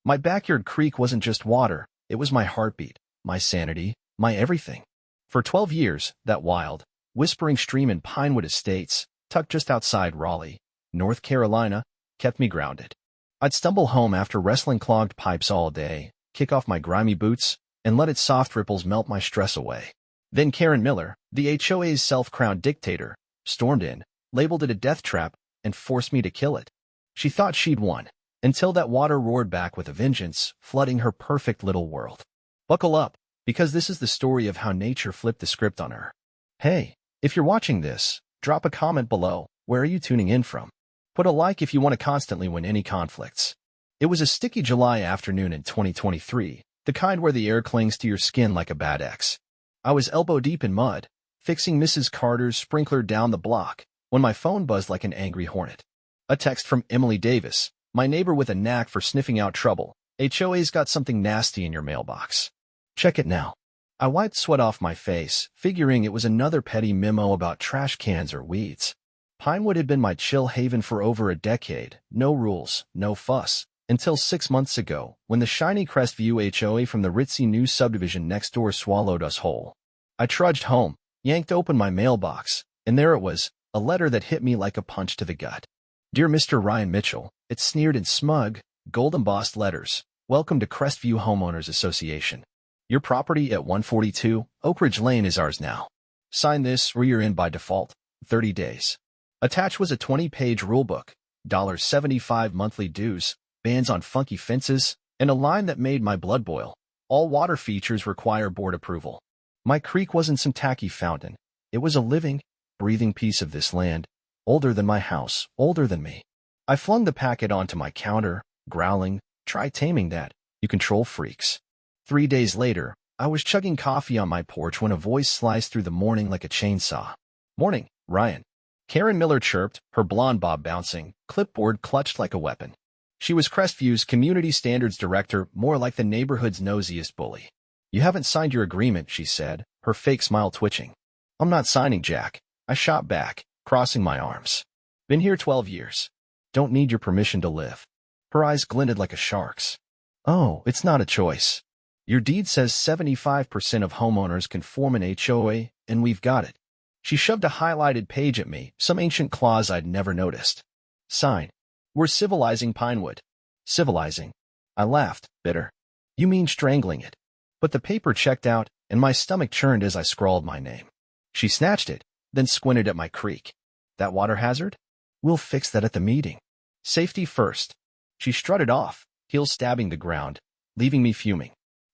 My backyard creek wasn't just water, it was my heartbeat, my sanity, my everything. For 12 years, that wild, whispering stream in Pinewood Estates, tucked just outside Raleigh, North Carolina, kept me grounded. I'd stumble home after wrestling clogged pipes all day, kick off my grimy boots, and let its soft ripples melt my stress away. Then Karen Miller, the HOA's self-crowned dictator, stormed in, labeled it a death trap, and forced me to kill it. She thought she'd won, until that water roared back with a vengeance, flooding her perfect little world. Buckle up, because this is the story of how nature flipped the script on her. Hey, if you're watching this, drop a comment below. Where are you tuning in from? Put a like if you want to constantly win any conflicts. It was a sticky July afternoon in 2023, the kind where the air clings to your skin like a bad ex. I was elbow-deep in mud, fixing Mrs. Carter's sprinkler down the block, when my phone buzzed like an angry hornet. A text from Emily Davis, my neighbor with a knack for sniffing out trouble. HOA's got something nasty in your mailbox. Check it now. I wiped sweat off my face, figuring it was another petty memo about trash cans or weeds. Pinewood had been my chill haven for over a decade, no rules, no fuss, until 6 months ago, when the shiny Crestview HOA from the ritzy new subdivision next door swallowed us whole. I trudged home, yanked open my mailbox, and there it was, a letter that hit me like a punch to the gut. Dear Mr. Ryan Mitchell, it sneered in smug, gold-embossed letters. Welcome to Crestview Homeowners Association. Your property at 142 Oak Ridge Lane is ours now. Sign this or you're in by default. 30 days. Attached was a 20-page rulebook, $75 monthly dues, bans on funky fences, and a line that made my blood boil. All water features require board approval. My creek wasn't some tacky fountain. It was a living, breathing piece of this land, older than my house, older than me. I flung the packet onto my counter, growling, try taming that, you control freaks. 3 days later, I was chugging coffee on my porch when a voice sliced through the morning like a chainsaw. Morning, Ryan. Karen Miller chirped, her blonde bob bouncing, clipboard clutched like a weapon. She was Crestview's community standards director, more like the neighborhood's nosiest bully. You haven't signed your agreement, she said, her fake smile twitching. I'm not signing, Jack. I shot back, crossing my arms. Been here 12 years. Don't need your permission to live. Her eyes glinted like a shark's. Oh, it's not a choice. Your deed says 75% of homeowners can form an HOA, and we've got it. She shoved a highlighted page at me, some ancient clause I'd never noticed. Sign. We're civilizing Pinewood. Civilizing. I laughed, bitter. You mean strangling it. But the paper checked out, and my stomach churned as I scrawled my name. She snatched it, then squinted at my creek. That water hazard? We'll fix that at the meeting. Safety first. She strutted off, heels stabbing the ground, leaving me fuming.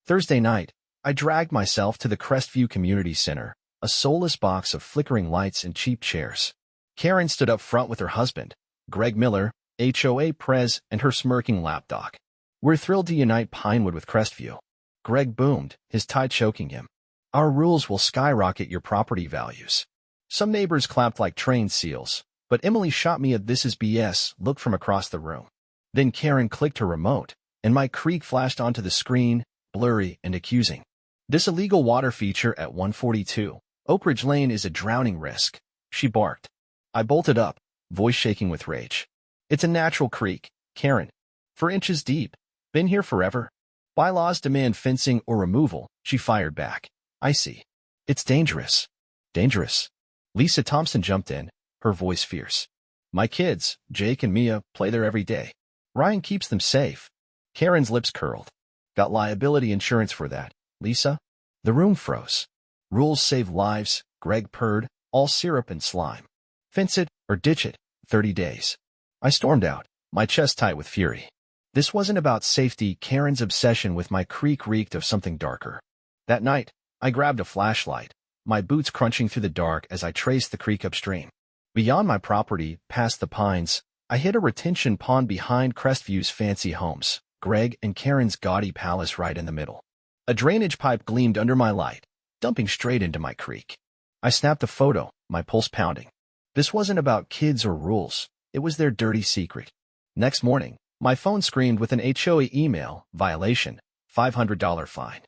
Thursday night, I dragged myself to the Crestview Community Center, a soulless box of flickering lights and cheap chairs. Karen stood up front with her husband, Greg Miller, HOA Prez, and her smirking lapdog. We're thrilled to unite Pinewood with Crestview. Greg boomed, his tie choking him. Our rules will skyrocket your property values. Some neighbors clapped like trained seals, but Emily shot me a "this is BS" look from across the room. Then Karen clicked her remote, and my creek flashed onto the screen, blurry and accusing. This illegal water feature at 142 Oak Ridge Lane is a drowning risk, she barked. I bolted up, voice shaking with rage. It's a natural creek, Karen. 4 inches deep. Been here forever. Bylaws demand fencing or removal, she fired back. I see. It's dangerous. Dangerous. Lisa Thompson jumped in, her voice fierce. My kids, Jake and Mia, play there every day. Ryan keeps them safe. Karen's lips curled. Got liability insurance for that, Lisa? The room froze. Rules save lives, Greg purred, all syrup and slime. Fence it or ditch it, 30 days. I stormed out, my chest tight with fury. This wasn't about safety. Karen's obsession with my creek reeked of something darker. That night, I grabbed a flashlight, my boots crunching through the dark as I traced the creek upstream. Beyond my property, past the pines, I hit a retention pond behind Crestview's fancy homes, Greg and Karen's gaudy palace right in the middle. A drainage pipe gleamed under my light, dumping straight into my creek. I snapped a photo, my pulse pounding. This wasn't about kids or rules. It was their dirty secret. Next morning, my phone screamed with an HOA email, violation, $500 fine.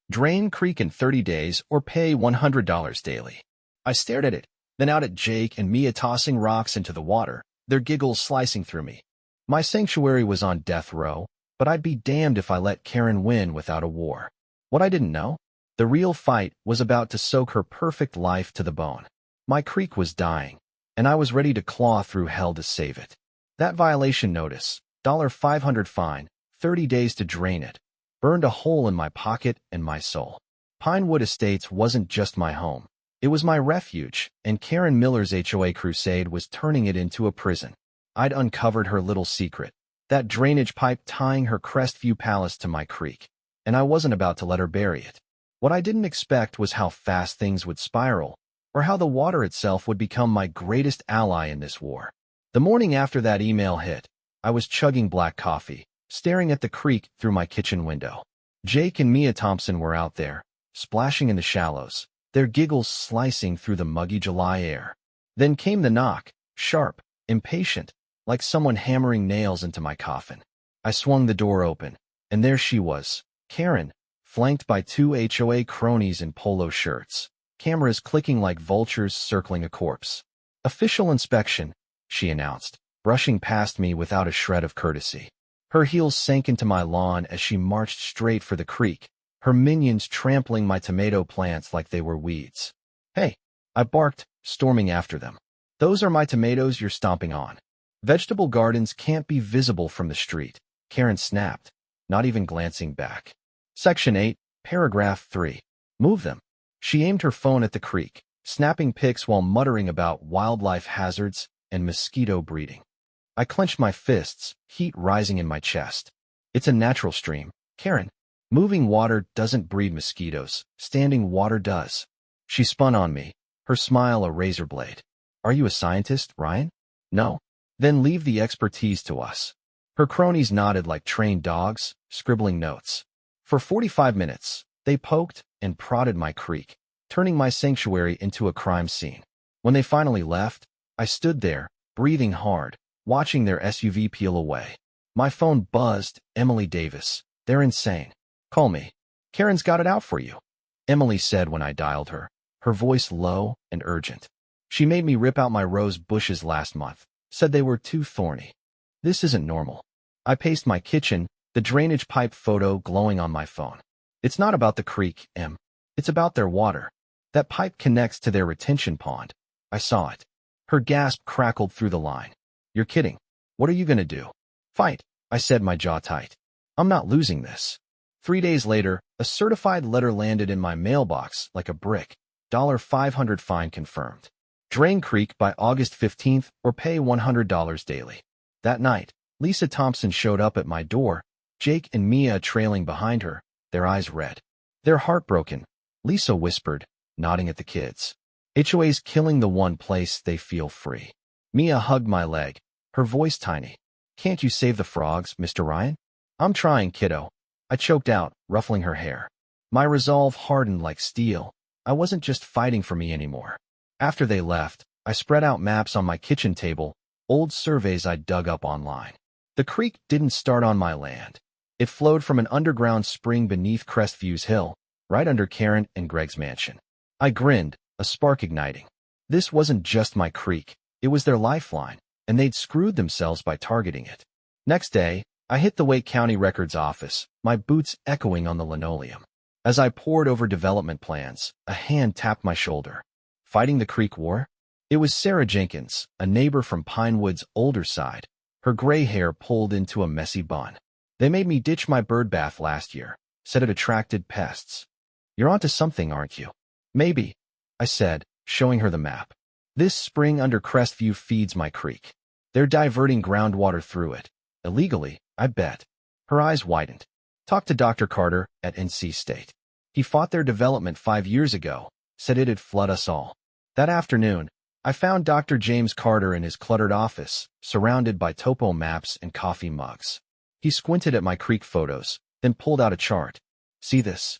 Drain creek in 30 days or pay $100 daily. I stared at it, then out at Jake and Mia tossing rocks into the water, their giggles slicing through me. My sanctuary was on death row, but I'd be damned if I let Karen win without a war. What I didn't know? The real fight was about to soak her perfect life to the bone. My creek was dying, and I was ready to claw through hell to save it. That violation notice, $500 fine, 30 days to drain it, burned a hole in my pocket and my soul. Pinewood Estates wasn't just my home. It was my refuge, and Karen Miller's HOA crusade was turning it into a prison. I'd uncovered her little secret, that drainage pipe tying her Crestview palace to my creek, and I wasn't about to let her bury it. What I didn't expect was how fast things would spiral, or how the water itself would become my greatest ally in this war. The morning after that email hit, I was chugging black coffee, staring at the creek through my kitchen window. Jake and Mia Thompson were out there, splashing in the shallows, their giggles slicing through the muggy July air. Then came the knock, sharp, impatient, like someone hammering nails into my coffin. I swung the door open, and there she was, Karen, flanked by two HOA cronies in polo shirts, cameras clicking like vultures circling a corpse. "Official inspection," she announced, brushing past me without a shred of courtesy. Her heels sank into my lawn as she marched straight for the creek, her minions trampling my tomato plants like they were weeds. "Hey," I barked, storming after them. "Those are my tomatoes you're stomping on. Vegetable gardens can't be visible from the street," Karen snapped, not even glancing back. Section 8, Paragraph 3. "Move them." She aimed her phone at the creek, snapping pics while muttering about wildlife hazards and mosquito breeding. I clenched my fists, heat rising in my chest. "It's a natural stream, Karen. Moving water doesn't breed mosquitoes, standing water does." She spun on me, her smile a razor blade. "Are you a scientist, Ryan?" "No." "Then leave the expertise to us." Her cronies nodded like trained dogs, scribbling notes. For 45 minutes, they poked and prodded my creek, turning my sanctuary into a crime scene. When they finally left, I stood there, breathing hard, watching their SUV peel away. My phone buzzed. "Emily Davis. They're insane. Call me. Karen's got it out for you," Emily said when I dialed her, her voice low and urgent. "She made me rip out my rose bushes last month, said they were too thorny." This isn't normal. I paced my kitchen, the drainage pipe photo glowing on my phone. "It's not about the creek, Em. It's about their water. That pipe connects to their retention pond. I saw it." Her gasp crackled through the line. "You're kidding. What are you gonna do?" "Fight," I said, my jaw tight. "I'm not losing this." 3 days later, a certified letter landed in my mailbox like a brick. $500 fine confirmed. Drain creek by August 15th or pay $100 daily. That night, Lisa Thompson showed up at my door, Jake and Mia trailing behind her, their eyes red. "They're heartbroken," Lisa whispered, nodding at the kids. "HOA's killing the one place they feel free." Mia hugged my leg, her voice tiny. "Can't you save the frogs, Mr. Ryan?" "I'm trying, kiddo," I choked out, ruffling her hair. My resolve hardened like steel. I wasn't just fighting for me anymore. After they left, I spread out maps on my kitchen table, old surveys I'd dug up online. The creek didn't start on my land. It flowed from an underground spring beneath Crestview's hill, right under Karen and Greg's mansion. I grinned, a spark igniting. This wasn't just my creek, it was their lifeline, and they'd screwed themselves by targeting it. Next day, I hit the Wake County Records office, my boots echoing on the linoleum. As I pored over development plans, a hand tapped my shoulder. "Fighting the creek war?" It was Sarah Jenkins, a neighbor from Pinewood's older side, her gray hair pulled into a messy bun. "They made me ditch my bird bath last year, said it attracted pests." "You're onto something, aren't you?" "Maybe," I said, showing her the map. "This spring under Crestview feeds my creek. They're diverting groundwater through it. Illegally, I bet." Her eyes widened. "Talk to Dr. Carter at NC State. He fought their development 5 years ago, said it'd flood us all." That afternoon, I found Dr. James Carter in his cluttered office, surrounded by topo maps and coffee mugs. He squinted at my creek photos, then pulled out a chart. "See this?"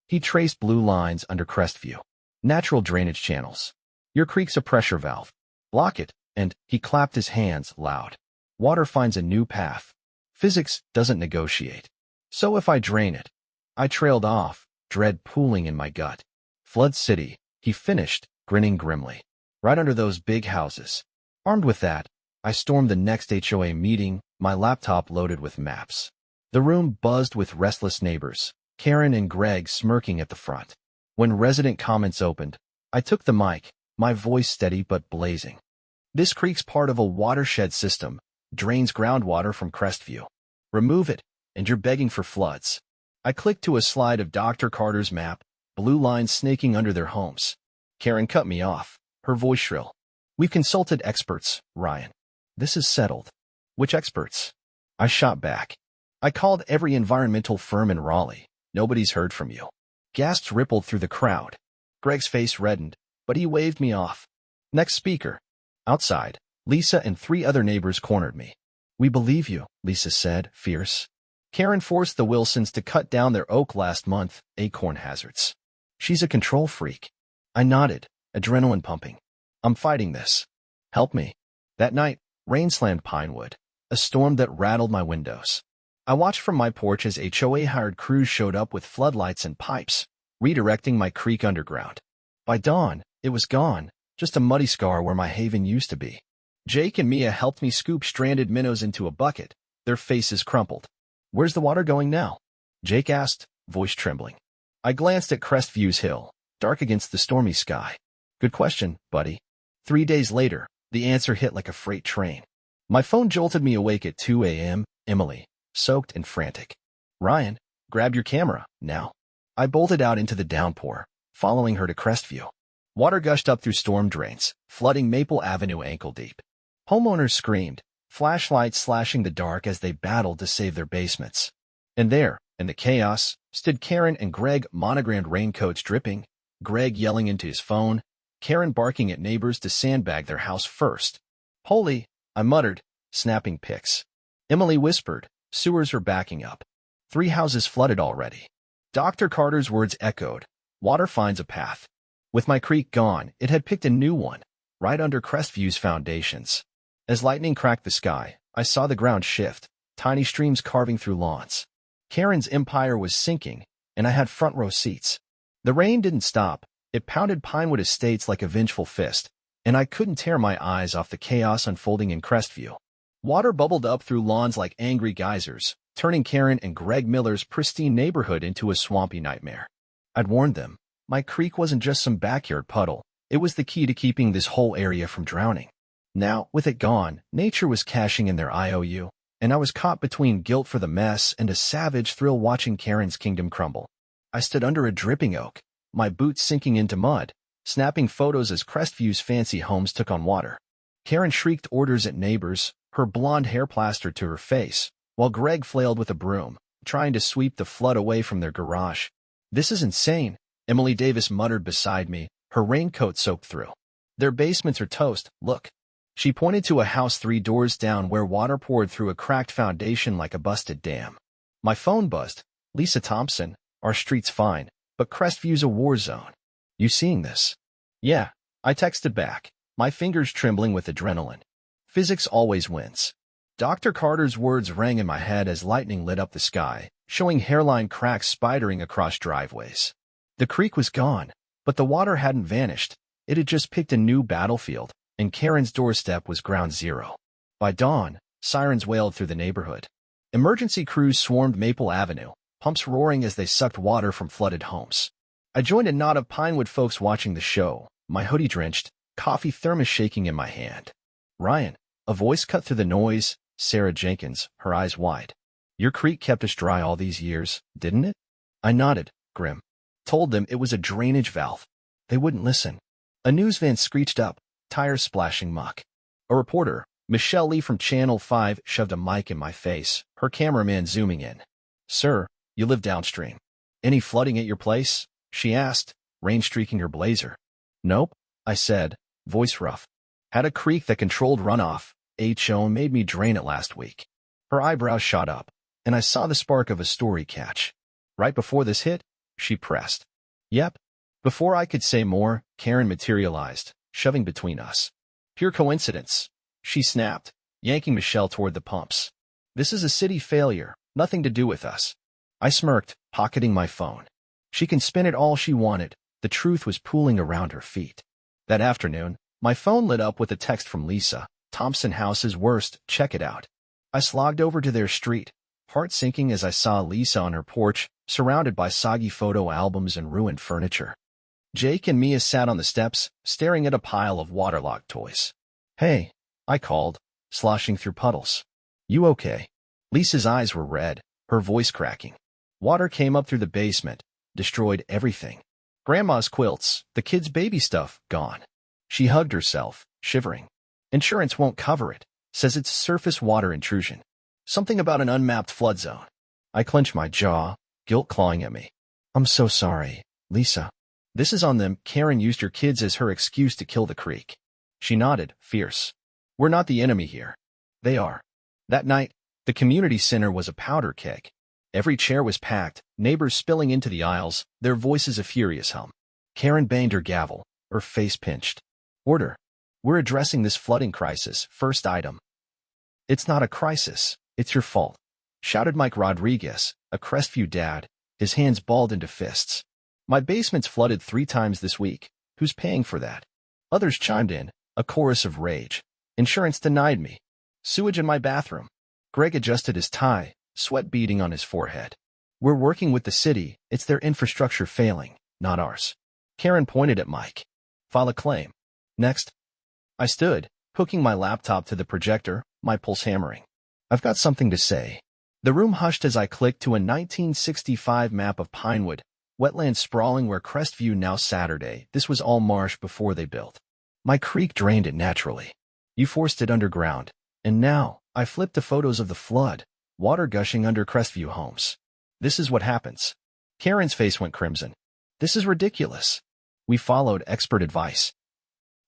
He traced blue lines under Crestview. "Natural drainage channels. Your creek's a pressure valve. Block it," and he clapped his hands loud. "Water finds a new path. Physics doesn't negotiate. So if I drain it." I trailed off, dread pooling in my gut. "Flood City," he finished, grinning grimly. "Right under those big houses." Armed with that, I stormed the next HOA meeting, my laptop loaded with maps. The room buzzed with restless neighbors, Karen and Greg smirking at the front. When resident comments opened, I took the mic, my voice steady but blazing. This creek's part of a watershed system, drains groundwater from Crestview. Remove it, and you're begging for floods. I clicked to a slide of Dr. Carter's map, blue lines snaking under their homes. Karen cut me off, her voice shrill. We've consulted experts, Ryan. This is settled. Which experts? I shot back. I called every environmental firm in Raleigh. Nobody's heard from you. Gasps rippled through the crowd. Greg's face reddened, but he waved me off. Next speaker. Outside, Lisa and 3 other neighbors cornered me. We believe you, Lisa said, fierce. Karen forced the Wilsons to cut down their oak last month, acorn hazards. She's a control freak. I nodded, adrenaline pumping. I'm fighting this. Help me. That night, rain slammed Pinewood, a storm that rattled my windows. I watched from my porch as HOA hired crews showed up with floodlights and pipes, redirecting my creek underground. By dawn, it was gone, just a muddy scar where my haven used to be. Jake and Mia helped me scoop stranded minnows into a bucket, their faces crumpled. Where's the water going now? Jake asked, voice trembling. I glanced at Crestview's hill, dark against the stormy sky. Good question, buddy. 3 days later, the answer hit like a freight train. My phone jolted me awake at 2 a.m., Emily, soaked and frantic. Ryan, grab your camera, now. I bolted out into the downpour, following her to Crestview. Water gushed up through storm drains, flooding Maple Avenue ankle-deep. Homeowners screamed, flashlights slashing the dark as they battled to save their basements. And there, in the chaos, stood Karen and Greg, monogrammed raincoats dripping, Greg yelling into his phone, Karen barking at neighbors to sandbag their house first. Holy, I muttered, snapping pics. Emily whispered, sewers are backing up. 3 houses flooded already. Dr. Carter's words echoed, water finds a path. With my creek gone, it had picked a new one, right under Crestview's foundations. As lightning cracked the sky, I saw the ground shift, tiny streams carving through lawns. Karen's empire was sinking, and I had front row seats. The rain didn't stop. It pounded Pinewood Estates like a vengeful fist, and I couldn't tear my eyes off the chaos unfolding in Crestview. Water bubbled up through lawns like angry geysers, turning Karen and Greg Miller's pristine neighborhood into a swampy nightmare. I'd warned them. My creek wasn't just some backyard puddle. It was the key to keeping this whole area from drowning. Now, with it gone, nature was cashing in their IOU, and I was caught between guilt for the mess and a savage thrill watching Karen's kingdom crumble. I stood under a dripping oak, my boots sinking into mud, snapping photos as Crestview's fancy homes took on water. Karen shrieked orders at neighbors, her blonde hair plastered to her face, while Greg flailed with a broom, trying to sweep the flood away from their garage. This is insane, Emily Davis muttered beside me, her raincoat soaked through. Their basements are toast, look. She pointed to a house 3 doors down where water poured through a cracked foundation like a busted dam. My phone buzzed. Lisa Thompson, our street's fine, but Crestview's a war zone. You seeing this? Yeah, I texted back, my fingers trembling with adrenaline. Physics always wins. Dr. Carter's words rang in my head as lightning lit up the sky, showing hairline cracks spidering across driveways. The creek was gone, but the water hadn't vanished. It had just picked a new battlefield, and Karen's doorstep was ground zero. By dawn, sirens wailed through the neighborhood. Emergency crews swarmed Maple Avenue, pumps roaring as they sucked water from flooded homes. I joined a knot of Pinewood folks watching the show, my hoodie drenched, coffee thermos shaking in my hand. Ryan, a voice cut through the noise, Sarah Jenkins, her eyes wide. Your creek kept us dry all these years, didn't it? I nodded, grim. Told them it was a drainage valve. They wouldn't listen. A news van screeched up, tires splashing muck. A reporter, Michelle Lee from Channel 5, shoved a mic in my face, her cameraman zooming in. Sir, you live downstream. Any flooding at your place? She asked, rain streaking her blazer. Nope, I said, voice rough. Had a creek that controlled runoff. HOA made me drain it last week. Her eyebrows shot up, and I saw the spark of a story catch. Right before this hit, she pressed. Yep. Before I could say more, Karen materialized, shoving between us. Pure coincidence. She snapped, yanking Michelle toward the pumps. This is a city failure, nothing to do with us. I smirked, pocketing my phone. She can spin it all she wanted. The truth was pooling around her feet. That afternoon, my phone lit up with a text from Lisa. Thompson house is worst, check it out. I slogged over to their street, heart sinking as I saw Lisa on her porch, surrounded by soggy photo albums and ruined furniture. Jake and Mia sat on the steps, staring at a pile of waterlogged toys. "Hey," I called, sloshing through puddles. "You okay?" Lisa's eyes were red, her voice cracking. Water came up through the basement, destroyed everything. Grandma's quilts, the kids' baby stuff, gone. She hugged herself, shivering. "Insurance won't cover it. Says it's surface water intrusion. Something about an unmapped flood zone." I clenched my jaw, guilt clawing at me. "I'm so sorry, Lisa." "This is on them. Karen used your kids as her excuse to kill the creek." She nodded, fierce. "We're not the enemy here. They are." That night, the community center was a powder keg. Every chair was packed, neighbors spilling into the aisles, their voices a furious hum. Karen banged her gavel, her face pinched. "Order. We're addressing this flooding crisis, first item." "It's not a crisis. It's your fault," shouted Mike Rodriguez, a Crestview dad, his hands balled into fists. "My basement's flooded 3 times this week. Who's paying for that?" Others chimed in, a chorus of rage. "Insurance denied me." "Sewage in my bathroom." Greg adjusted his tie, sweat beading on his forehead. "We're working with the city. It's their infrastructure failing, not ours." Karen pointed at Mike. "File a claim." "Next." I stood, hooking my laptop to the projector, my pulse hammering. "I've got something to say." The room hushed as I clicked to a 1965 map of Pinewood, wetlands sprawling where Crestview now Saturday. This was all marsh before they built. My creek drained it naturally. You forced it underground. And now, I flipped to photos of the flood, water gushing under Crestview homes. "This is what happens." Karen's face went crimson. "This is ridiculous." We followed expert advice.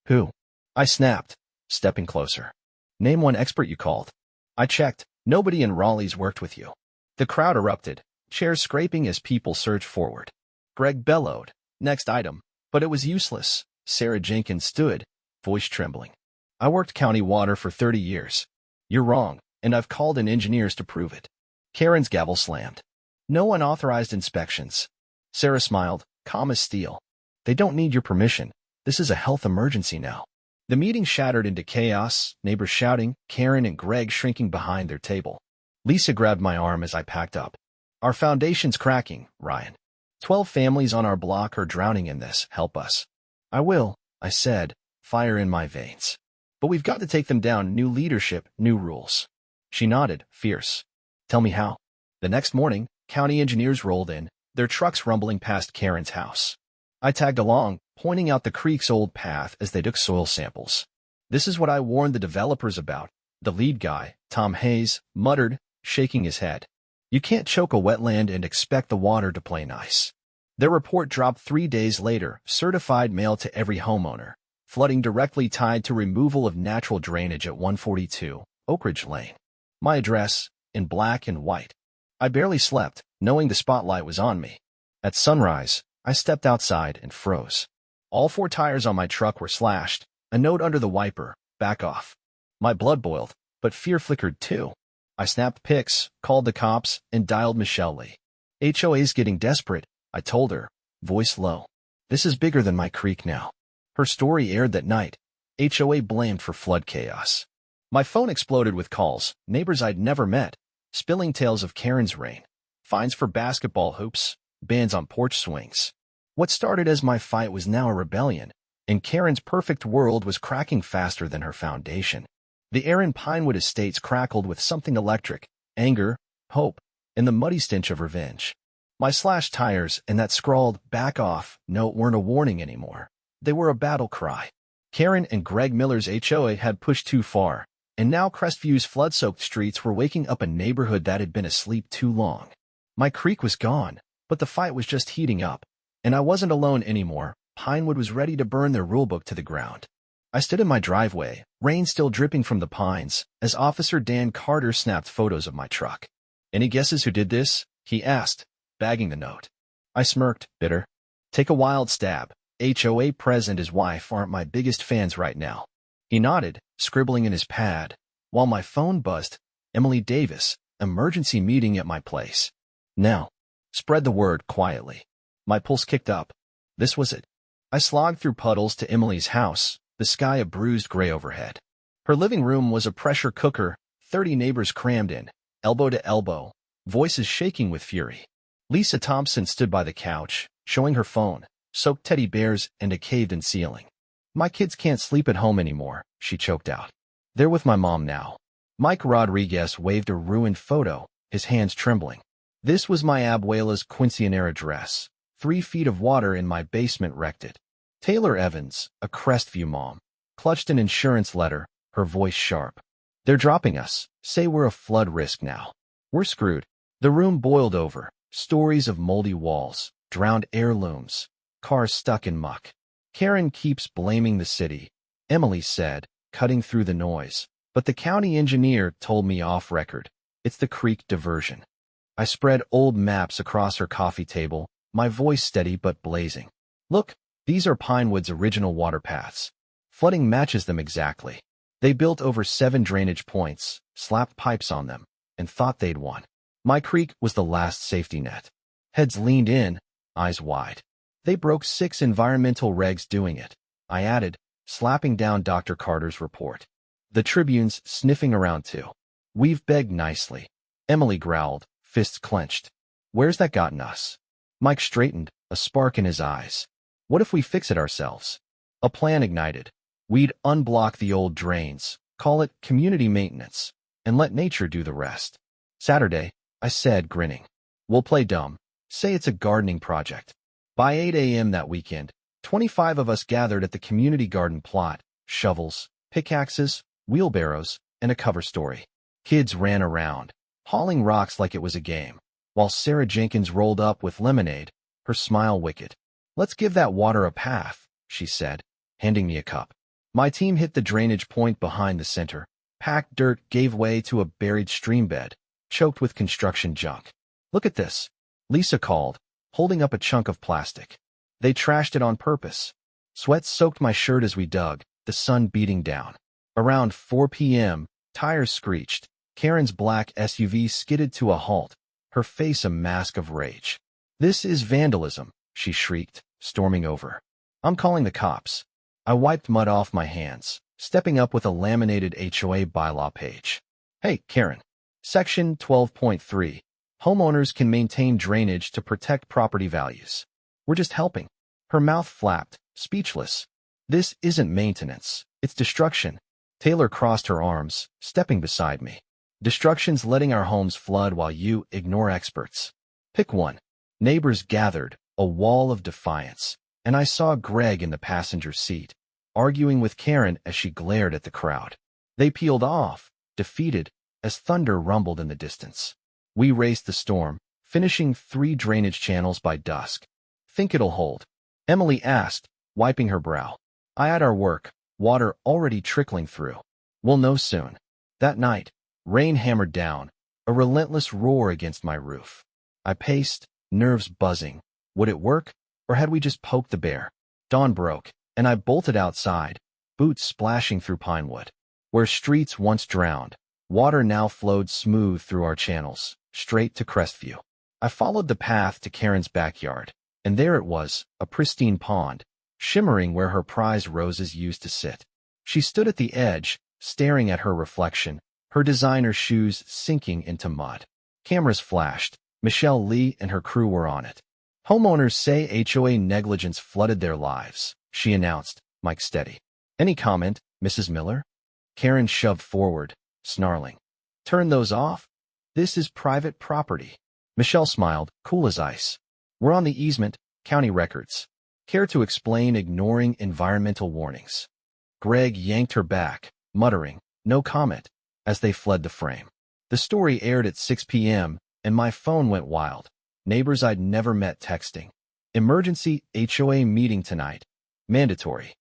"Who?" I snapped, stepping closer. "Name one expert you called." I checked. Nobody in Raleigh's worked with you. The crowd erupted, chairs scraping as people surged forward. Greg bellowed, "Next item." But it was useless. Sarah Jenkins stood, voice trembling. "I worked county water for 30 years. You're wrong, and I've called in engineers to prove it." Karen's gavel slammed. "No unauthorized inspections." Sarah smiled, calm as steel. "They don't need your permission. This is a health emergency now." The meeting shattered into chaos, neighbors shouting, Karen and Greg shrinking behind their table. Lisa grabbed my arm as I packed up. "Our foundation's cracking, Ryan. 12 families on our block are drowning in this. Help us." "I will," I said, fire in my veins. "But we've got to take them down. New leadership, new rules." She nodded, fierce. "Tell me how." The next morning, county engineers rolled in, their trucks rumbling past Karen's house. I tagged along, pointing out the creek's old path as they took soil samples. "This is what I warned the developers about," the lead guy, Tom Hayes, muttered, shaking his head. "You can't choke a wetland and expect the water to play nice." Their report dropped 3 days later, certified mail to every homeowner. Flooding directly tied to removal of natural drainage at 142 Oak Ridge Lane. My address, in black and white. I barely slept, knowing the spotlight was on me. At sunrise, I stepped outside and froze. All 4 tires on my truck were slashed, a note under the wiper, "Back off." My blood boiled, but fear flickered too. I snapped pics, called the cops, and dialed Michelle Lee. "HOA's getting desperate," I told her, voice low. "This is bigger than my creek now." Her story aired that night. HOA blamed for flood chaos. My phone exploded with calls, neighbors I'd never met, spilling tales of Karen's reign, fines for basketball hoops, bans on porch swings. What started as my fight was now a rebellion, and Karen's perfect world was cracking faster than her foundation. The air in Pinewood Estates crackled with something electric, anger, hope, and the muddy stench of revenge. My slashed tires and that scrawled, "Back off," note weren't a warning anymore. They were a battle cry. Karen and Greg Miller's HOA had pushed too far, and now Crestview's flood-soaked streets were waking up a neighborhood that had been asleep too long. My creek was gone, but the fight was just heating up. And I wasn't alone anymore. Pinewood was ready to burn their rulebook to the ground. I stood in my driveway, rain still dripping from the pines, as Officer Dan Carter snapped photos of my truck. "Any guesses who did this?" he asked, bagging the note. I smirked, bitter. "Take a wild stab. HOA Prez and his wife aren't my biggest fans right now." He nodded, scribbling in his pad, while my phone buzzed. "Emily Davis, emergency meeting at my place. Now." Spread the word quietly. My pulse kicked up. This was it. I slogged through puddles to Emily's house, the sky a bruised gray overhead. Her living room was a pressure cooker, 30 neighbors crammed in, elbow to elbow, voices shaking with fury. Lisa Thompson stood by the couch, showing her phone, soaked teddy bears, and a caved-in ceiling. My kids can't sleep at home anymore, she choked out. They're with my mom now. Mike Rodriguez waved a ruined photo, his hands trembling. This was my abuela's quinceanera dress. 3 feet of water in my basement wrecked it. Taylor Evans, a Crestview mom, clutched an insurance letter, her voice sharp. They're dropping us. Say we're a flood risk now. We're screwed. The room boiled over. Stories of moldy walls, drowned heirlooms, cars stuck in muck. Karen keeps blaming the city, Emily said, cutting through the noise. But the county engineer told me off record. It's the creek diversion. I spread old maps across her coffee table, my voice steady but blazing. Look, these are Pinewood's original water paths. Flooding matches them exactly. They built over 7 drainage points, slapped pipes on them, and thought they'd won. My creek was the last safety net. Heads leaned in, eyes wide. They broke 6 environmental regs doing it, I added, slapping down Dr. Carter's report. The Tribune's sniffing around too. We've begged nicely. Emily growled, fists clenched. Where's that gotten us? Mike straightened, a spark in his eyes. What if we fix it ourselves? A plan ignited. We'd unblock the old drains, call it community maintenance, and let nature do the rest. Saturday, I said, grinning. We'll play dumb. Say it's a gardening project. By 8 a.m. that weekend, 25 of us gathered at the community garden plot, shovels, pickaxes, wheelbarrows, and a cover story. Kids ran around, hauling rocks like it was a game, while Sarah Jenkins rolled up with lemonade, her smile wicked. Let's give that water a path, she said, handing me a cup. My team hit the drainage point behind the center. Packed dirt gave way to a buried stream bed, choked with construction junk. Look at this, Lisa called, holding up a chunk of plastic. They trashed it on purpose. Sweat soaked my shirt as we dug, the sun beating down. Around 4 p.m., tires screeched. Karen's black SUV skidded to a halt, her face a mask of rage. This is vandalism, she shrieked, storming over. I'm calling the cops. I wiped mud off my hands, stepping up with a laminated HOA bylaw page. Hey, Karen. Section 12.3. Homeowners can maintain drainage to protect property values. We're just helping. Her mouth flapped, speechless. This isn't maintenance. It's destruction. Taylor crossed her arms, stepping beside me. Destruction's letting our homes flood while you ignore experts. Pick one. Neighbors gathered, a wall of defiance, and I saw Greg in the passenger seat, arguing with Karen as she glared at the crowd. They peeled off, defeated, as thunder rumbled in the distance. We raced the storm, finishing 3 drainage channels by dusk. Think it'll hold? Emily asked, wiping her brow. I had our work, water already trickling through. We'll know soon. That night, rain hammered down, a relentless roar against my roof. I paced, nerves buzzing. Would it work, or had we just poked the bear? Dawn broke, and I bolted outside, boots splashing through Pinewood. Where streets once drowned, water now flowed smooth through our channels, straight to Crestview. I followed the path to Karen's backyard, and there it was, a pristine pond, shimmering where her prize roses used to sit. She stood at the edge, staring at her reflection, her designer shoes sinking into mud. Cameras flashed. Michelle Lee and her crew were on it. Homeowners say HOA negligence flooded their lives, she announced, mic steady. Any comment, Mrs. Miller? Karen shoved forward, snarling. Turn those off? This is private property. Michelle smiled, cool as ice. We're on the easement, county records. Care to explain ignoring environmental warnings? Greg yanked her back, muttering, no comment, as they fled the frame. The story aired at 6 p.m., and my phone went wild. Neighbors I'd never met texting. Emergency HOA meeting tonight. Mandatory.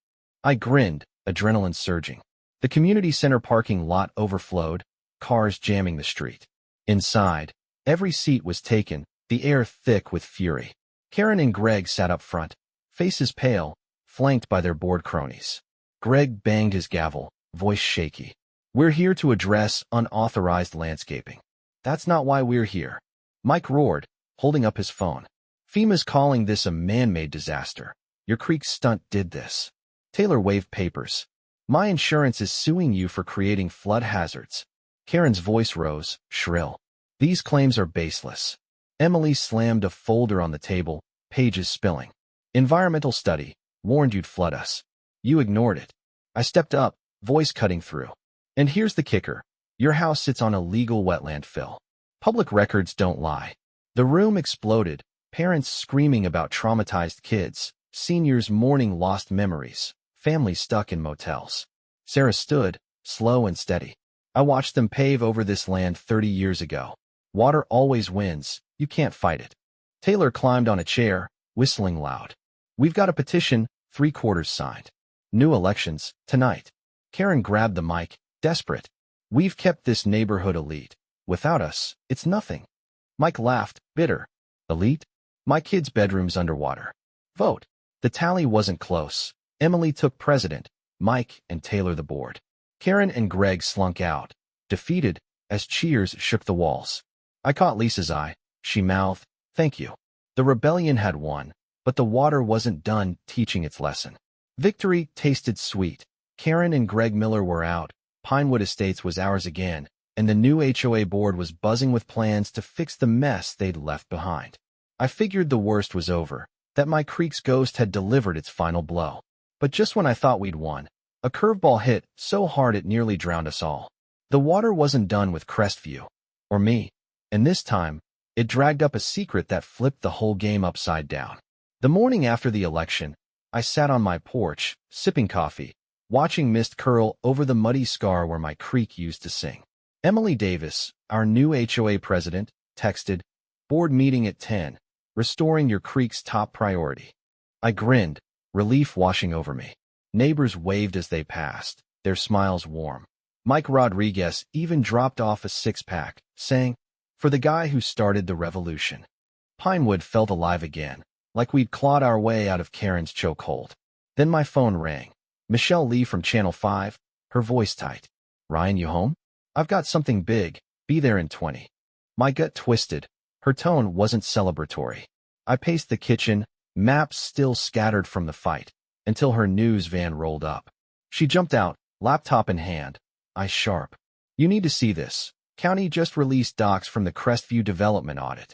I grinned, adrenaline surging. The community center parking lot overflowed, cars jamming the street. Inside, every seat was taken, the air thick with fury. Karen and Greg sat up front, faces pale, flanked by their bored cronies. Greg banged his gavel, voice shaky. We're here to address unauthorized landscaping. That's not why we're here. Mike roared, holding up his phone. FEMA's calling this a man-made disaster. Your creek stunt did this. Taylor waved papers. My insurance is suing you for creating flood hazards. Karen's voice rose, shrill. These claims are baseless. Emily slammed a folder on the table, pages spilling. Environmental study, warned you'd flood us. You ignored it. I stepped up, voice cutting through. And here's the kicker. Your house sits on a legal wetland fill. Public records don't lie. The room exploded, parents screaming about traumatized kids, seniors mourning lost memories, families stuck in motels. Sarah stood, slow and steady. I watched them pave over this land 30 years ago. Water always wins. You can't fight it. Taylor climbed on a chair, whistling loud. We've got a petition, 3/4 signed. New elections, tonight. Karen grabbed the mic, desperate. We've kept this neighborhood elite. Without us, it's nothing. Mike laughed, bitter. Elite? My kid's bedroom's underwater. Vote. The tally wasn't close. Emily took president, Mike and Taylor the board. Karen and Greg slunk out, defeated, as cheers shook the walls. I caught Lisa's eye. She mouthed, thank you. The rebellion had won, but the water wasn't done teaching its lesson. Victory tasted sweet. Karen and Greg Miller were out. Pinewood Estates was ours again, and the new HOA board was buzzing with plans to fix the mess they'd left behind. I figured the worst was over, that my creek's ghost had delivered its final blow. But just when I thought we'd won, a curveball hit so hard it nearly drowned us all. The water wasn't done with Crestview, or me, and this time, it dragged up a secret that flipped the whole game upside down. The morning after the election, I sat on my porch, sipping coffee, watching mist curl over the muddy scar where my creek used to sing. Emily Davis, our new HOA president, texted, board meeting at 10, restoring your creek's top priority. I grinned, relief washing over me. Neighbors waved as they passed, their smiles warm. Mike Rodriguez even dropped off a six-pack, saying, for the guy who started the revolution. Pinewood felt alive again, like we'd clawed our way out of Karen's chokehold. Then my phone rang. Michelle Lee from Channel 5, her voice tight. Ryan, you home? I've got something big. Be there in 20. My gut twisted. Her tone wasn't celebratory. I paced the kitchen, maps still scattered from the fight, until her news van rolled up. She jumped out, laptop in hand, eyes sharp. You need to see this. County just released docs from the Crestview development audit.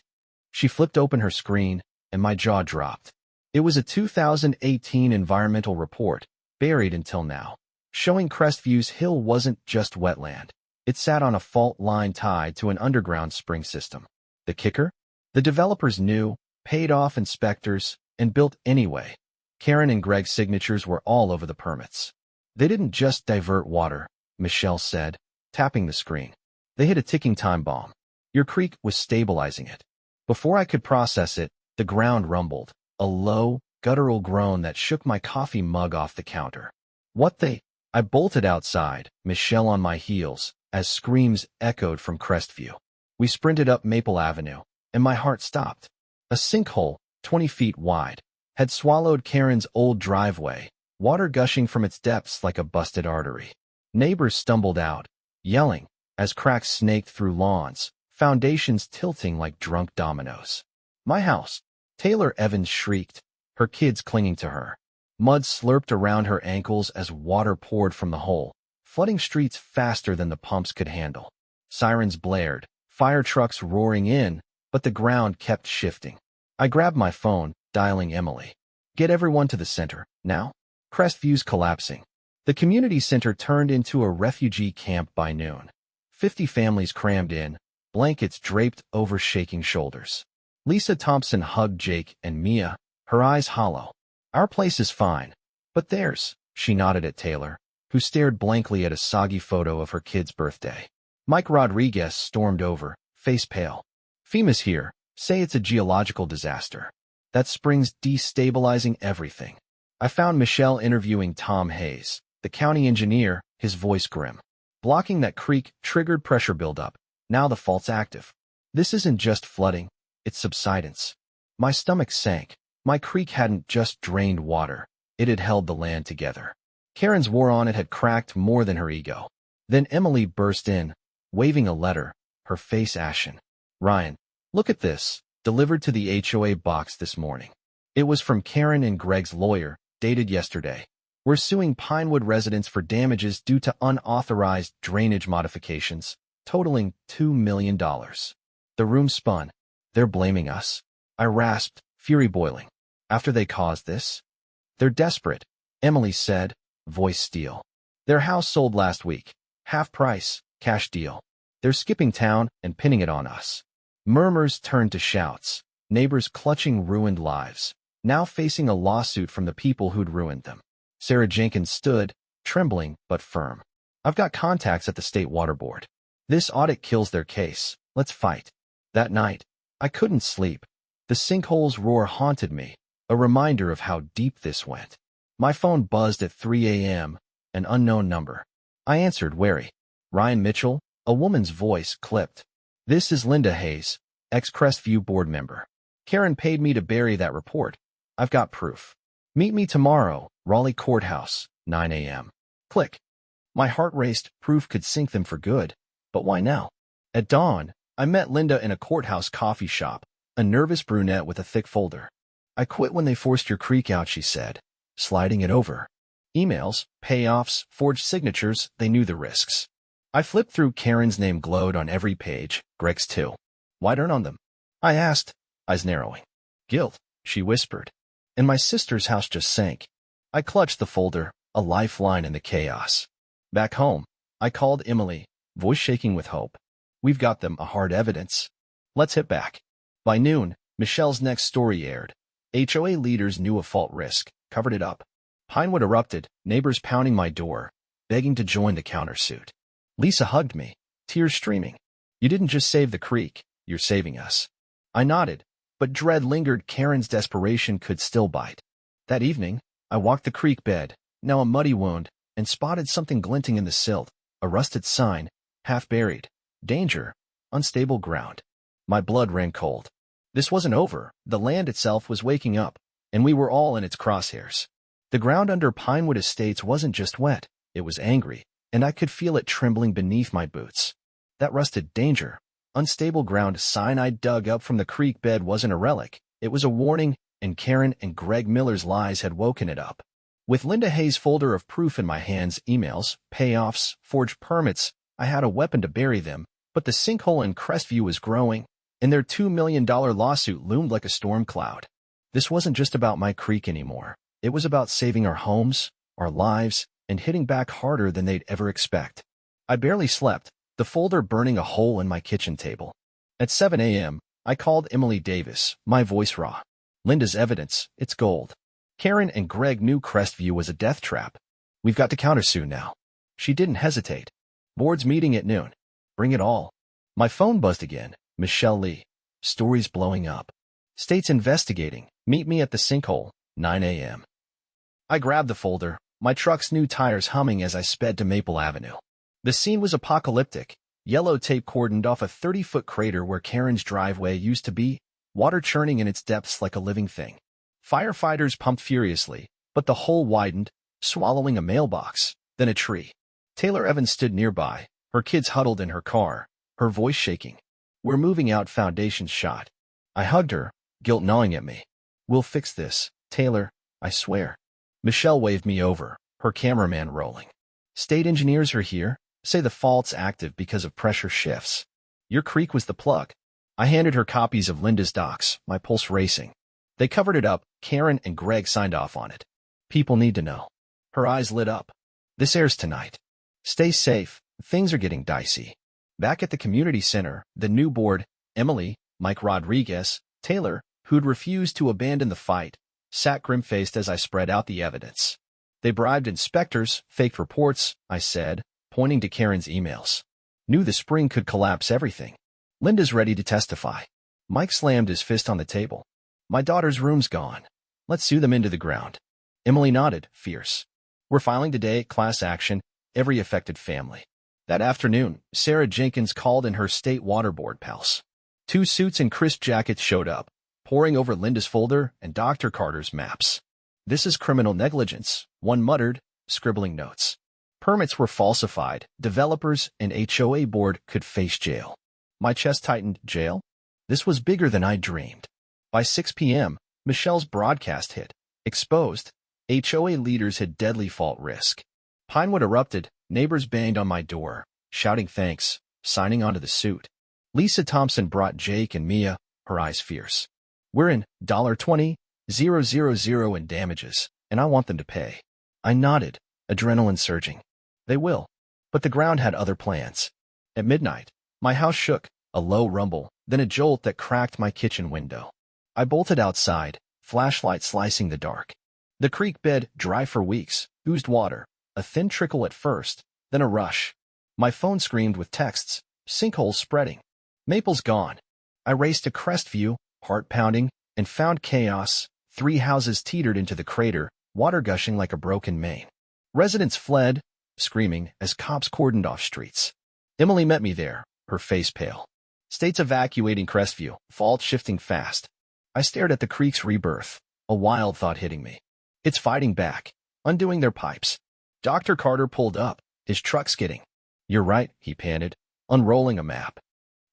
She flipped open her screen, and my jaw dropped. It was a 2018 environmental report, buried until now, showing Crestview's hill wasn't just wetland. It sat on a fault line tied to an underground spring system. The kicker? The developers knew, paid off inspectors, and built anyway. Karen and Greg's signatures were all over the permits. They didn't just divert water, Michelle said, tapping the screen. They hit a ticking time bomb. Your creek was stabilizing it. Before I could process it, the ground rumbled, a low, guttural groan that shook my coffee mug off the counter. What the? I bolted outside, Michelle on my heels, as screams echoed from Crestview. We sprinted up Maple Avenue, and my heart stopped. A sinkhole, 20 feet wide, had swallowed Karen's old driveway, water gushing from its depths like a busted artery. Neighbors stumbled out, yelling, as cracks snaked through lawns, foundations tilting like drunk dominoes. My house, Taylor Evans shrieked, her kids clinging to her. Mud slurped around her ankles as water poured from the hole, flooding streets faster than the pumps could handle. Sirens blared, fire trucks roaring in, but the ground kept shifting. I grabbed my phone, dialing Emily. Get everyone to the center, now? Crestview's collapsing. The community center turned into a refugee camp by noon. 50 families crammed in, blankets draped over shaking shoulders. Lisa Thompson hugged Jake and Mia, her eyes hollow. Our place is fine, but theirs, she nodded at Taylor, who stared blankly at a soggy photo of her kid's birthday. Mike Rodriguez stormed over, face pale. FEMA's here, say it's a geological disaster. That spring's destabilizing everything. I found Michelle interviewing Tom Hayes, the county engineer, his voice grim. Blocking that creek triggered pressure buildup. Now the fault's active. This isn't just flooding, it's subsidence. My stomach sank. My creek hadn't just drained water. It had held the land together. Karen's war on it had cracked more than her ego. Then Emily burst in, waving a letter, her face ashen. Ryan, look at this, delivered to the HOA box this morning. It was from Karen and Greg's lawyer, dated yesterday. We're suing Pinewood residents for damages due to unauthorized drainage modifications, totaling $2 million. The room spun. They're blaming us. I rasped, fury boiling. After they caused this? They're desperate, Emily said, voice steel. Their house sold last week. Half price, cash deal. They're skipping town and pinning it on us. Murmurs turned to shouts. Neighbors clutching ruined lives, now facing a lawsuit from the people who'd ruined them. Sarah Jenkins stood, trembling but firm. I've got contacts at the State Water Board. This audit kills their case. Let's fight. That night, I couldn't sleep. The sinkholes roar haunted me, a reminder of how deep this went. My phone buzzed at 3 a.m., an unknown number. I answered, wary. Ryan Mitchell, a woman's voice clipped. This is Linda Hayes, ex-Crestview board member. Karen paid me to bury that report. I've got proof. Meet me tomorrow, Raleigh Courthouse, 9 a.m. Click. My heart raced. Proof could sink them for good. But why now? At dawn, I met Linda in a courthouse coffee shop, a nervous brunette with a thick folder. I quit when they forced your creek out, she said, sliding it over. Emails, payoffs, forged signatures, they knew the risks. I flipped through. Karen's name glowed on every page, Greg's too. Why'd earn on them? I asked, eyes narrowing. Guilt, she whispered. And my sister's house just sank. I clutched the folder, a lifeline in the chaos. Back home, I called Emily, voice shaking with hope. We've got them, a hard evidence. Let's hit back. By noon, Michelle's next story aired. HOA leaders knew a fault risk, covered it up. Pinewood erupted, neighbors pounding my door, begging to join the countersuit. Lisa hugged me, tears streaming. You didn't just save the creek, you're saving us. I nodded, but dread lingered. Karen's desperation could still bite. That evening, I walked the creek bed, now a muddy wound, and spotted something glinting in the silt, a rusted sign, half buried. Danger, unstable ground. My blood ran cold. This wasn't over. The land itself was waking up, and we were all in its crosshairs. The ground under Pinewood Estates wasn't just wet, it was angry, and I could feel it trembling beneath my boots. That rusted danger, unstable ground sign I dug up from the creek bed wasn't a relic, it was a warning, and Karen and Greg Miller's lies had woken it up. With Linda Hayes' folder of proof in my hands, emails, payoffs, forged permits, I had a weapon to bury them, but the sinkhole in Crestview was growing, and their $2 million lawsuit loomed like a storm cloud. This wasn't just about my creek anymore. It was about saving our homes, our lives, and hitting back harder than they'd ever expect. I barely slept, the folder burning a hole in my kitchen table. At 7 a.m., I called Emily Davis, my voice raw. Linda's evidence, it's gold. Karen and Greg knew Crestview was a death trap. We've got to countersue now. She didn't hesitate. Board's meeting at noon. Bring it all. My phone buzzed again. Michelle Lee. Stories blowing up. State's investigating. Meet me at the sinkhole, 9 a.m. I grabbed the folder, my truck's new tires humming as I sped to Maple Avenue. The scene was apocalyptic. Yellow tape cordoned off a 30-foot crater where Karen's driveway used to be, water churning in its depths like a living thing. Firefighters pumped furiously, but the hole widened, swallowing a mailbox, then a tree. Taylor Evans stood nearby, her kids huddled in her car, her voice shaking. We're moving out, foundations shot. I hugged her, guilt gnawing at me. We'll fix this, Taylor, I swear. Michelle waved me over, her cameraman rolling. State engineers are here, say the fault's active because of pressure shifts. Your creek was the plug. I handed her copies of Linda's docs, my pulse racing. They covered it up, Karen and Greg signed off on it. People need to know. Her eyes lit up. This airs tonight. Stay safe, things are getting dicey. Back at the community center, the new board, Emily, Mike Rodriguez, Taylor, who'd refused to abandon the fight, sat grim-faced as I spread out the evidence. They bribed inspectors, faked reports, I said, pointing to Karen's emails. Knew the spring could collapse everything. Linda's ready to testify. Mike slammed his fist on the table. My daughter's room's gone. Let's sue them into the ground. Emily nodded, fierce. We're filing today, class action, every affected family. That afternoon, Sarah Jenkins called in her state water board pals. 2 suits and crisp jackets showed up, poring over Linda's folder and Dr. Carter's maps. This is criminal negligence, one muttered, scribbling notes. Permits were falsified, developers and HOA board could face jail. My chest tightened. Jail? This was bigger than I dreamed. By 6 p.m., Michelle's broadcast hit. Exposed. HOA leaders had deadly fault risk. Pinewood erupted, neighbors banged on my door, shouting thanks, signing onto the suit. Lisa Thompson brought Jake and Mia, her eyes fierce. We're in $20,000 in damages, and I want them to pay. I nodded, adrenaline surging. They will. But the ground had other plans. At midnight, my house shook, a low rumble, then a jolt that cracked my kitchen window. I bolted outside, flashlight slicing the dark. The creek bed, dry for weeks, oozed water, a thin trickle at first, then a rush. My phone screamed with texts, sinkholes spreading. Maple's gone. I raced to Crestview, heart pounding, and found chaos. 3 houses teetered into the crater, water gushing like a broken main. Residents fled, screaming, as cops cordoned off streets. Emily met me there, her face pale. State's evacuating Crestview, fault shifting fast. I stared at the creek's rebirth, a wild thought hitting me. It's fighting back, undoing their pipes. Dr. Carter pulled up, his truck skidding. You're right, he panted, unrolling a map.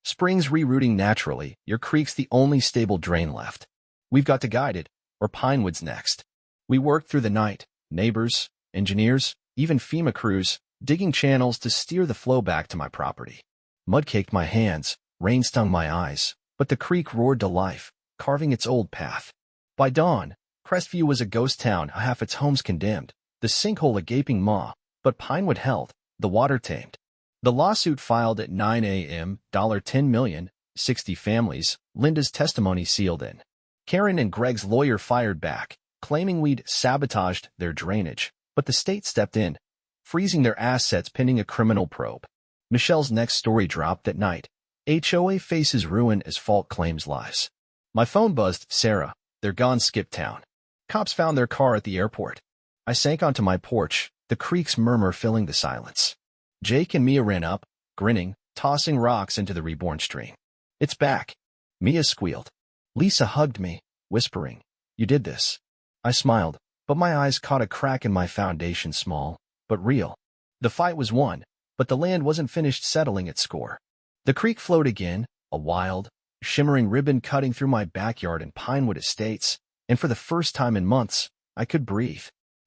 Springs rerouting naturally, your creek's the only stable drain left. We've got to guide it, or Pinewood's next. We worked through the night, neighbors, engineers, even FEMA crews, digging channels to steer the flow back to my property. Mud caked my hands, rain stung my eyes, but the creek roared to life, carving its old path. By dawn, Crestview was a ghost town, half its homes condemned, the sinkhole a gaping maw, but Pinewood held, the water tamed. The lawsuit filed at 9 a.m., $10 million, 60 families, Linda's testimony sealed in. Karen and Greg's lawyer fired back, claiming we'd sabotaged their drainage, but the state stepped in, freezing their assets pending a criminal probe. Michelle's next story dropped that night. HOA faces ruin as fault claims lives. My phone buzzed, Sarah, they're gone, skip town. Cops found their car at the airport. I sank onto my porch, the creek's murmur filling the silence. Jake and Mia ran up, grinning, tossing rocks into the reborn stream. It's back. Mia squealed. Lisa hugged me, whispering, you did this. I smiled, but my eyes caught a crack in my foundation, small, but real. The fight was won, but the land wasn't finished settling its score. The creek flowed again, a wild, shimmering ribbon cutting through my backyard in Pinewood Estates, and for the first time in months, I could breathe.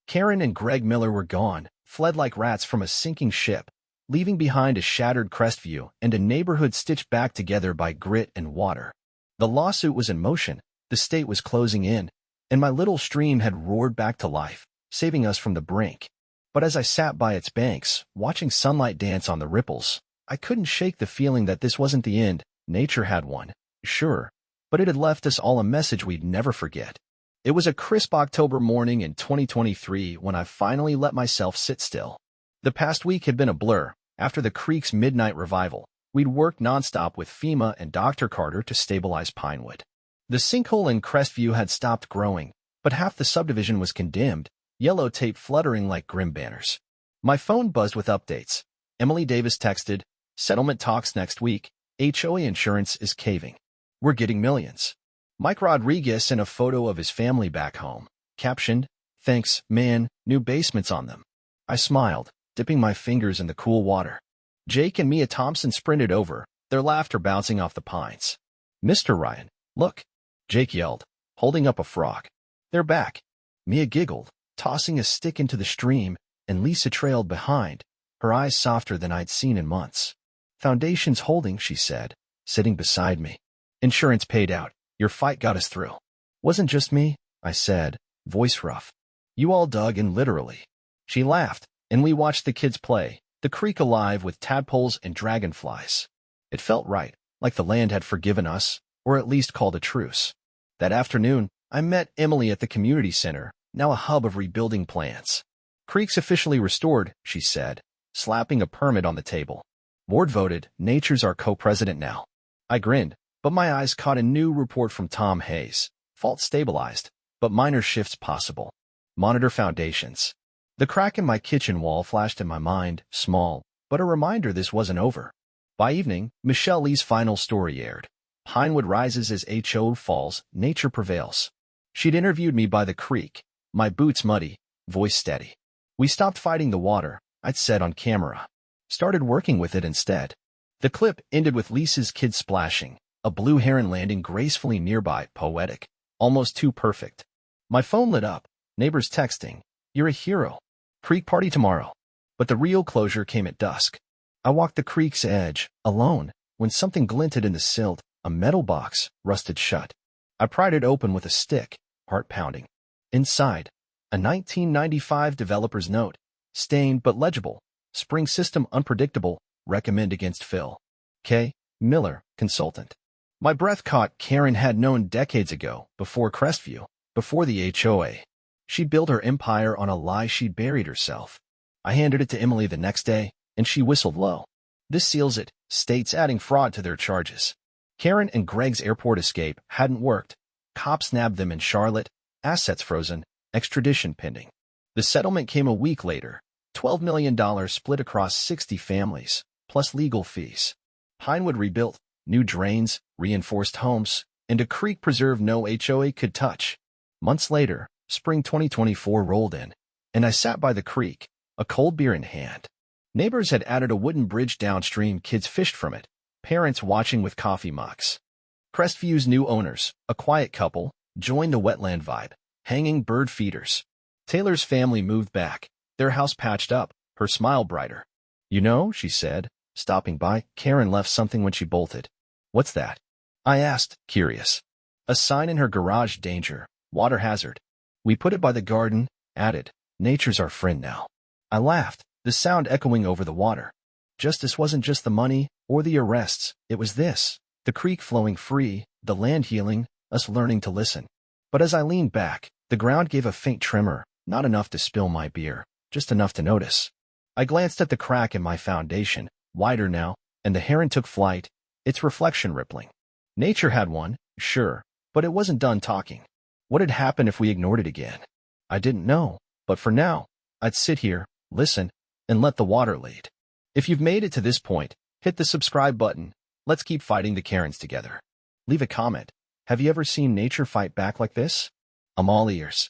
Karen and Greg Miller were gone, fled like rats from a sinking ship, leaving behind a shattered Crestview and a neighborhood stitched back together by grit and water. The lawsuit was in motion, the state was closing in, and my little stream had roared back to life, saving us from the brink. But as I sat by its banks, watching sunlight dance on the ripples, I couldn't shake the feeling that this wasn't the end. Nature had won, sure, but it had left us all a message we'd never forget. It was a crisp October morning in 2023 when I finally let myself sit still. The past week had been a blur. After the creek's midnight revival, we'd worked nonstop with FEMA and Dr. Carter to stabilize Pinewood. The sinkhole in Crestview had stopped growing, but half the subdivision was condemned, yellow tape fluttering like grim banners. My phone buzzed with updates. Emily Davis texted, settlement talks next week, HOA insurance is caving. We're getting millions. Mike Rodriguez sent a photo of his family back home, captioned, thanks, man, new basements on them. I smiled, dipping my fingers in the cool water. Jake and Mia Thompson sprinted over, their laughter bouncing off the pines. Mr. Ryan, look, Jake yelled, holding up a frog. They're back. Mia giggled, tossing a stick into the stream, and Lisa trailed behind, her eyes softer than I'd seen in months. Foundation's holding, she said, sitting beside me. Insurance paid out. Your fight got us through. Wasn't just me, I said, voice rough. You all dug in literally. She laughed, and we watched the kids play, the creek alive with tadpoles and dragonflies. It felt right, like the land had forgiven us, or at least called a truce. That afternoon, I met Emily at the community center, now a hub of rebuilding plans. Creek's officially restored, she said, slapping a permit on the table. Board voted, nature's our co-president now. I grinned, but my eyes caught a new report from Tom Hayes. Fault stabilized, but minor shifts possible. Monitor foundations. The crack in my kitchen wall flashed in my mind, small, but a reminder this wasn't over. By evening, Michelle Lee's final story aired. Pinewood rises as HO falls, nature prevails. She'd interviewed me by the creek, my boots muddy, voice steady. We stopped fighting the water, I'd said on camera. Started working with it instead. The clip ended with Lisa's kids splashing, a blue heron landing gracefully nearby, poetic, almost too perfect. My phone lit up, neighbors texting, you're a hero. Creek party tomorrow. But the real closure came at dusk. I walked the creek's edge, alone, when something glinted in the silt, a metal box, rusted shut. I pried it open with a stick, heart pounding. Inside, a 1995 developer's note, stained but legible. Spring system unpredictable, recommend against Phil K. Miller, consultant. My breath caught. Karen had known decades ago, before Crestview, before the HOA. She'd built her empire on a lie. She'd buried herself. I handed it to Emily the next day, and she whistled low. This seals it, states, adding fraud to their charges. Karen and Greg's airport escape hadn't worked. Cops nabbed them in Charlotte, assets frozen, extradition pending. The settlement came a week later, $12 million split across 60 families, plus legal fees. Pinewood rebuilt, new drains, reinforced homes, and a creek preserve no HOA could touch. Months later, spring 2024 rolled in, and I sat by the creek, a cold beer in hand. Neighbors had added a wooden bridge downstream. Kids fished from it, parents watching with coffee mugs. Crestview's new owners, a quiet couple, joined the wetland vibe, hanging bird feeders. Taylor's family moved back, their house patched up, her smile brighter. You know, she said, stopping by. Karen left something when she bolted. What's that? I asked, curious. A sign in her garage, danger, water hazard. We put it by the garden, added, nature's our friend now. I laughed, the sound echoing over the water. Justice wasn't just the money or the arrests, it was this. The creek flowing free, the land healing, us learning to listen. But as I leaned back, the ground gave a faint tremor, not enough to spill my beer, just enough to notice. I glanced at the crack in my foundation, wider now, and the heron took flight, its reflection rippling. Nature had one, sure, but it wasn't done talking. What had happened if we ignored it again? I didn't know, but for now, I'd sit here, listen, and let the water lead. If you've made it to this point, hit the subscribe button. Let's keep fighting the Karens together. Leave a comment. Have you ever seen nature fight back like this? I'm all ears.